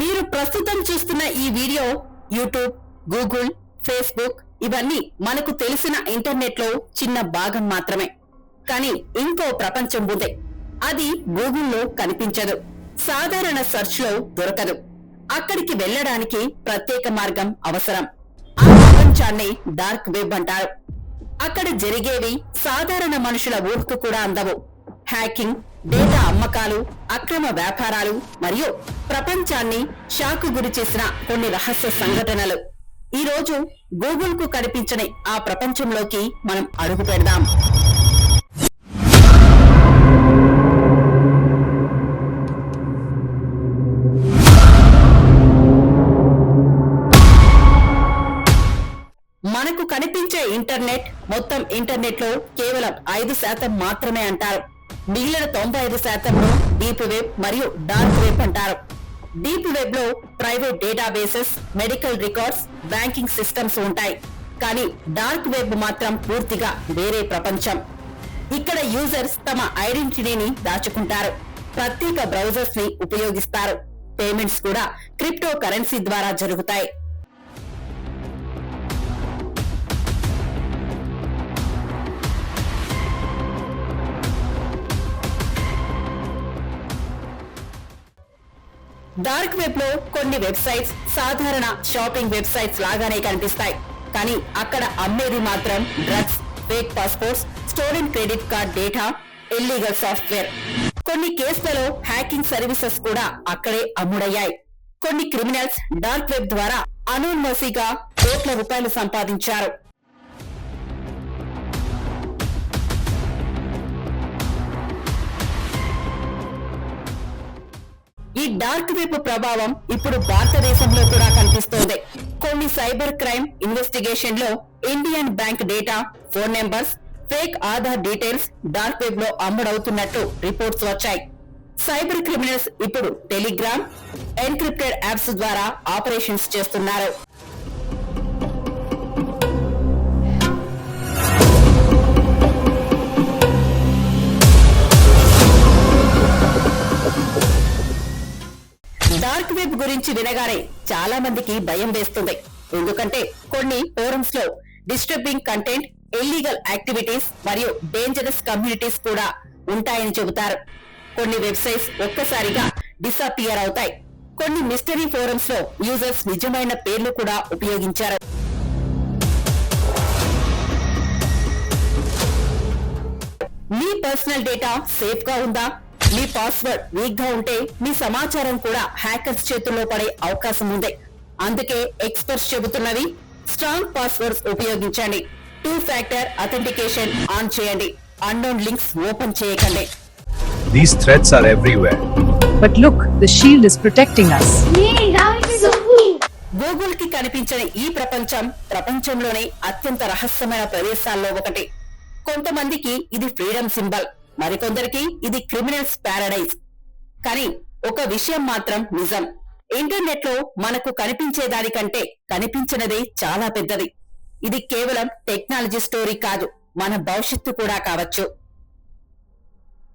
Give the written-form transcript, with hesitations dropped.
మీరు ప్రస్తుతం చూస్తున్న ఈ వీడియో యూట్యూబ్, గూగుల్, ఫేస్బుక్ ఇవన్నీ మనకు తెలిసిన ఇంటర్నెట్ లో చిన్న భాగం మాత్రమే. కానీ ఇంకో ప్రపంచం ఉంది. అది గూగుల్లో కనిపించదు, సాధారణ సెర్చ్ లో దొరకదు. అక్కడికి వెళ్లడానికి ప్రత్యేక మార్గం అవసరం. ఆ ప్రపంచాన్ని డార్క్ వెబ్ అంటారు. అక్కడ జరిగేవి సాధారణ మనుషుల ఊహకు కూడా అందవు. హ్యాకింగ్, డేటా అమ్మకాలు, అక్రమ వ్యాపారాలు మరియు ప్రపంచాన్ని షాకు గురి చేసిన కొన్ని రహస్య సంఘటనలు. ఈ రోజు గూగుల్ కు కనిపించని ఆ ప్రపంచంలోకి మనం అడుగు పెడదాం. మనకు కనిపించే ఇంటర్నెట్ మొత్తం ఇంటర్నెట్ లో కేవలం 5% మాత్రమే అంటారు. మిగిలిన 95% డీప్ వెబ్ మరియు డార్క్ వెబ్ అంటారు. డీప్ వెబ్ లో private databases, medical records, banking systems ఉంటాయి. కానీ డార్క్ వెబ్ మాత్రం పూర్తిగా వేరే ప్రపంచం. ఇక్కడ యూజర్స్ తమ ఐడెంటిటీని దాచుకుంటారు, ప్రత్యేక బ్రౌజర్స్ ని ఉపయోగిస్తారు. పేమెంట్స్ కూడా క్రిప్టో కరెన్సీ ద్వారా జరుగుతాయి. డార్క్ వెబ్ లో కొన్ని వెబ్సైట్స్ సాధారణ షాపింగ్ వెబ్సైట్స్ లాగానే కనిపిస్తాయి. కానీ అక్కడ అమ్మేది మాత్రం drugs, fake passports, stolen credit card data, illegal software. కొన్ని కేసులలో హ్యాకింగ్ సర్వీసెస్ కూడా అక్కడే అమ్ముడయ్యాయి. కొన్ని క్రిమినల్స్ డార్క్ వెబ్ ద్వారా అనోన్మసీగా కోట్ల రూపాయలు సంపాదించారు. ఈ డార్క్ వెబ్ ప్రభావం ఇప్పుడు భారతదేశంలో కూడా కనిపిస్తోంది. కొన్ని సైబర్ క్రైమ్ ఇన్వెస్టిగేషన్ లో Indian bank data, phone numbers, fake Aadhaar details dark web లో అమ్ముడవుతున్నట్టు రిపోర్ట్స్ వచ్చాయి. సైబర్ క్రిమినల్స్ ఇప్పుడు టెలిగ్రామ్, ఎన్క్రిప్టెడ్ యాప్స్ ద్వారా ఆపరేషన్స్ చేస్తున్నారు. డార్క్ వెబ్ గురించి వినగానే చాలా మందికి భయం వేస్తుంది. ఎందుకంటే కొన్ని ఫోరమ్స్ లో డిస్టర్బింగ్ కంటెంట్, ఇల్లీగల్ యాక్టివిటీస్ మరియు డేంజరస్ కమ్యూనిటీస్ కూడా ఉంటాయని చెబుతారు. కొన్ని వెబ్సైట్స్ ఒక్కసారిగా డిసపియర్ అవుతాయి. కొన్ని మిస్టరీ ఫోరమ్స్ లో యూజర్స్ నిజమైన పేర్లు కూడా ఉపయోగించారు. మీ పర్సనల్ డేటా సేఫ్ గా ఉందా? మీ పాస్వర్డ్ వీక్ గా ఉంటే మీ సమాచారం కూడా హ్యాకర్స్ చేతుల్లో పడే అవకాశం ఉంది. అందుకే ఎక్స్పర్ట్స్ చెబుతున్నవి స్ట్రాంగ్ పాస్వర్డ్స్ ఉపయోగించండి, 2 ఫ్యాక్టర్ అథెంటికేషన్ ఆన్ చేయండి, అన్నోన్ లింక్స్ ఓపెన్ చేయకండి. These threats are everywhere. But look, the shield is protecting us. Google కి కనిపించని ఈ ప్రపంచంలోనే అత్యంత రహస్యమైన ప్రదేశాల్లో ఒకటి. కొంతమందికి ఇది ఫ్రీడమ్ సింబల్, మరికొందరికి ఇది క్రిమినల్స్ ప్యారడైజ్. కానీ ఒక విషయం మాత్రం నిజం, ఇంటర్నెట్ లో మనకు కనిపించేదానికంటే కనిపించినదే చాలా పెద్దది. ఇది కేవలం టెక్నాలజీ స్టోరీ కాదు, మన భవిష్యత్తు కూడా కావచ్చు.